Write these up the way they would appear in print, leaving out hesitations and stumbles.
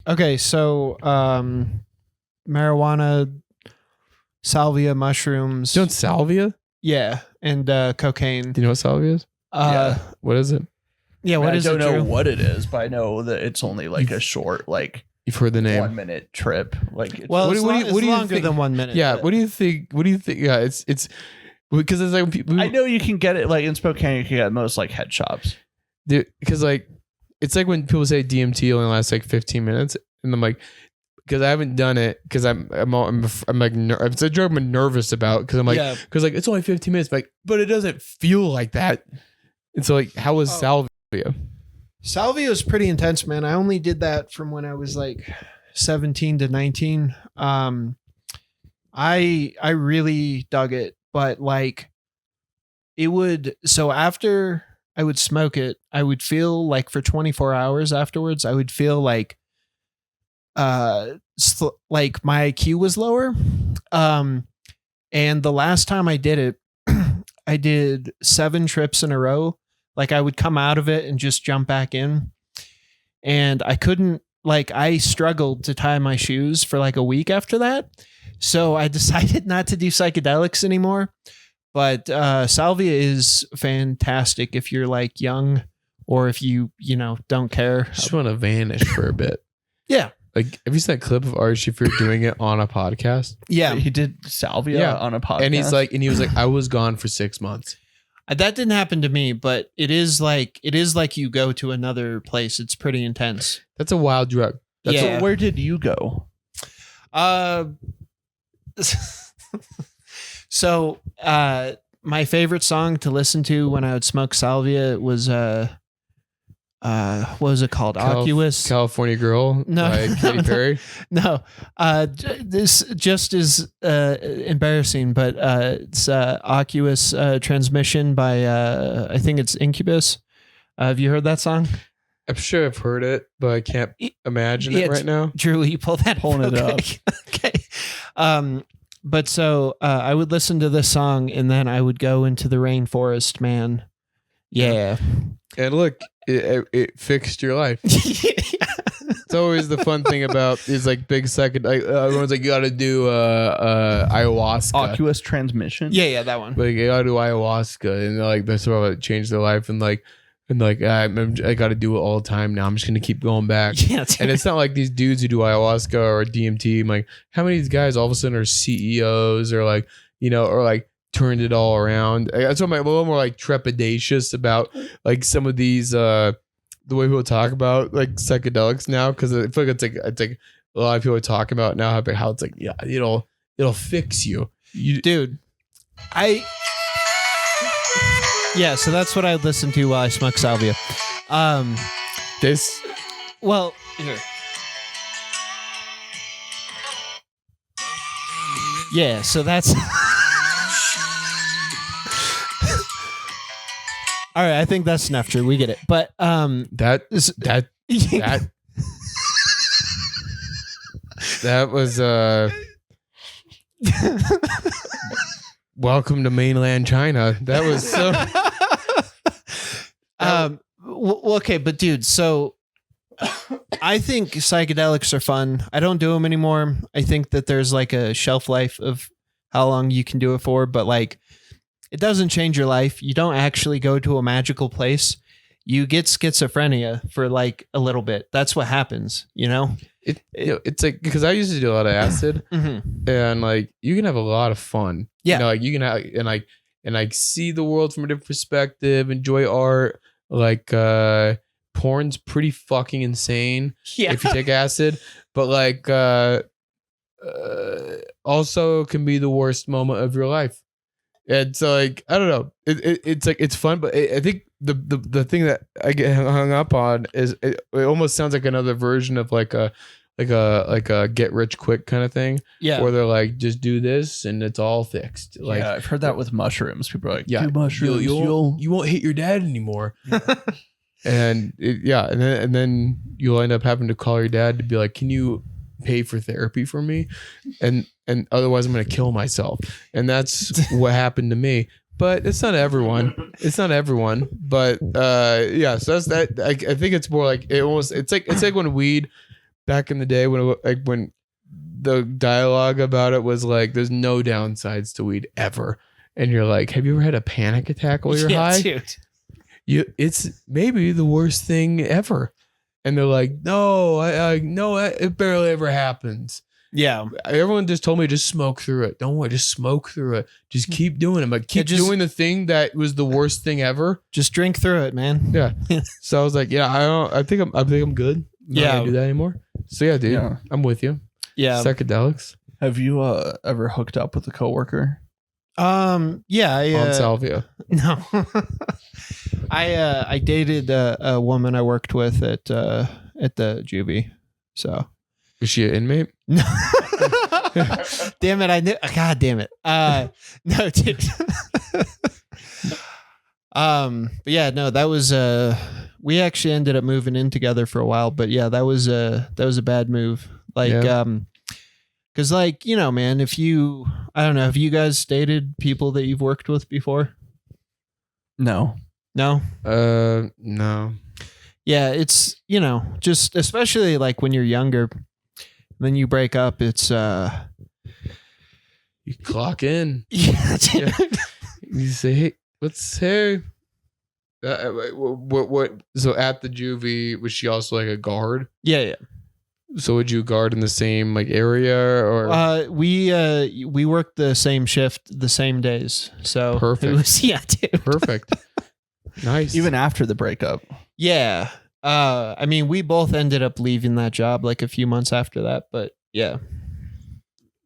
Okay, so marijuana, salvia, mushrooms. You know salvia? Yeah, and cocaine. Do you know what salvia is? What is it? Yeah, what is it? I don't know Drew? what it is, but I know that it's only like a short, like You've heard the name. 1 minute trip. Like, Well, it's what do you longer think? than 1 minute. Yeah. What do you think? What do you think? Yeah, it's because it's like when people, I know you can get it like in Spokane. You can get it most like head shops. because like it's like when people say DMT only lasts like 15 minutes, and I'm like, because I haven't done it because I'm like it's a drug I'm nervous about because I'm like because like it's only 15 minutes, but it doesn't feel like that. And so like, how was salvia? Salvia is pretty intense, man. I only did that from when I was like 17 to 19. I really dug it, but like it would, so after I would smoke it, I would feel like for 24 hours afterwards, I would feel like like my IQ was lower. And the last time I did it, I did 7 trips in a row. Like I would come out of it and just jump back in. And I couldn't, like, I struggled to tie my shoes for like a week after that. So I decided not to do psychedelics anymore. But salvia is fantastic if you're like young or if you don't care. Just want to vanish for a bit. Yeah. Like, have you seen that clip of Ari Shaffir doing it on a podcast? Yeah. He did salvia on a podcast. And he was like, I was gone for 6 months. That didn't happen to me, but it is like you go to another place. It's pretty intense. That's a wild drug. So where did you go? So my favorite song to listen to when I would smoke salvia was what was it called? Oculus. California Girl by Katy Perry. No, this just is embarrassing, but it's Oculus Transmission by I think it's Incubus. Have you heard that song? I'm sure I've heard it, but I can't imagine it right now. Drew, you pull that Pulling it up. Okay. But so I would listen to this song and then I would go into the rainforest, man. Yeah. And look, it fixed your life. It's always the fun thing about these like big psychedelic. Everyone's like, you got to do ayahuasca. Oculus Transmission. Yeah, that one. Like, you got to do ayahuasca, and like that's what like, changed their life, and I got to do it all the time now. I'm just gonna keep going back. Yeah, and it's not like these dudes who do ayahuasca or DMT. I'm like, how many of these guys all of a sudden are CEOs or like or like turned it all around? That's why I'm a little more like trepidatious about like some of these the way people talk about like psychedelics now, because I feel like it's like a lot of people are talking about now how it's like it'll fix you, dude. Yeah, so that's what I listen to while I smoke salvia. Well, here. Yeah, so that's all right. I think that's enough, Drew. We get it. But that was welcome to mainland China. That was so. Well, okay, but dude, so I think psychedelics are fun. I don't do them anymore. I think that there's like a shelf life of how long you can do it for, but like it doesn't change your life. You don't actually go to a magical place. You get schizophrenia for like a little bit. That's what happens, It's like, because I used to do a lot of acid, and like you can have a lot of fun. Yeah, like you can have and like see the world from a different perspective, enjoy art. Like porn's pretty fucking insane if you take acid, but like also can be the worst moment of your life. And so like I don't know, it's like it's fun, but I think the thing that I get hung up on is it almost sounds like another version of like a get rich quick kind of thing. Yeah, where they're like, just do this and it's all fixed. Like, I've heard that with mushrooms. People are like, do mushrooms, you won't hate your dad anymore. And and then you'll end up having to call your dad to be like, can you pay for therapy for me? And otherwise I'm gonna kill myself. And that's what happened to me. But it's not everyone. But so that's that. I think it's more like it's like when weed back in the day when the dialogue about it was like, there's no downsides to weed ever. And you're like, have you ever had a panic attack while you're high? Dude. It's maybe the worst thing ever. And they're like, no, it barely ever happens. Yeah. Everyone just told me just smoke through it. Don't worry, just smoke through it. Just keep doing it. But keep doing the thing that was the worst thing ever. Just drink through it, man. Yeah. So I was like, yeah, I think I'm good. I'm not gonna do that anymore. So yeah, dude, I'm with you. Yeah. Psychedelics. Have you ever hooked up with a coworker? Yeah. On Salvia. No. I dated a woman I worked with at the juvie. So. Was she an inmate? No. Damn it! I knew. God damn it! No, dude. But yeah, no, that was we actually ended up moving in together for a while, but yeah, that was a bad move. Like, because like, you know, man, I don't know, have you guys dated people that you've worked with before? No. No. Yeah, it's, you know, just especially like when you're younger. Then you break up. It's you clock in. Yeah, dude. You say, hey, what? So at the juvie, was she also like a guard? Yeah. So would you guard in the same like area or? We worked the same shift, the same days. So perfect. It was, yeah, dude. Perfect. Nice. Even after the breakup. Yeah. I mean, we both ended up leaving that job like a few months after that, but yeah.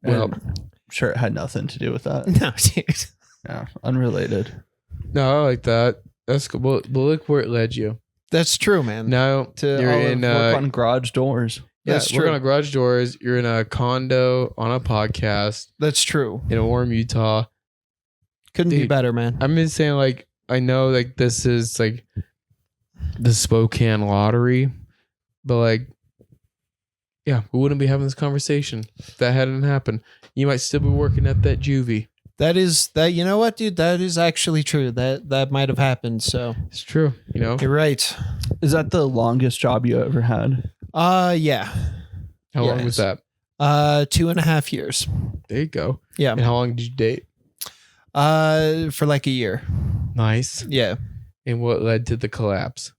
Well, I'm sure it had nothing to do with that. No, dude. Yeah, unrelated. No, I like that. That's cool. But look where it led you. That's true, man. Now you're in work on garage doors. Yeah, That's work true. on garage doors. You're in a condo on a podcast That's true. in Orem, Utah. Couldn't be Dude, better, man. I'm just saying, like, I know like this is like the Spokane lottery, but like, yeah, we wouldn't be having this conversation if that hadn't happened. You might still be working at that juvie. You know what, dude? That is actually true. That might have happened. So It's true. You know, you're right. Is that the longest job you ever had? Yeah. how long was that? 2.5 years. There you go. Yeah. And how long did you date? For like a year. Nice. Yeah. And what led to the collapse?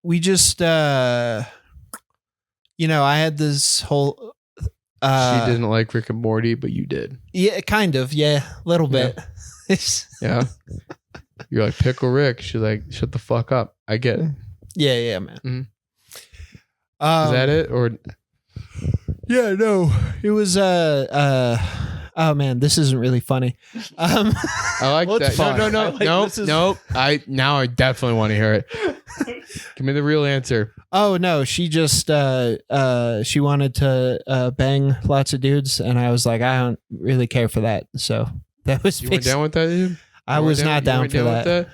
We just I had this whole She didn't like Rick and Morty, but you did. Yeah, kind of, yeah, a little bit. Yeah. You're like, Pickle Rick. She's like, shut the fuck up. I get it. Yeah, man. Mhm. Is that it? Or Yeah, no. It was oh man, this isn't really funny. I like Well, that. it's fine. No. I definitely want to hear it. Give me the real answer. Oh no, she just she wanted to bang lots of dudes, and I was like, I don't really care for that. So that was You went down with that, dude? I was not down for that.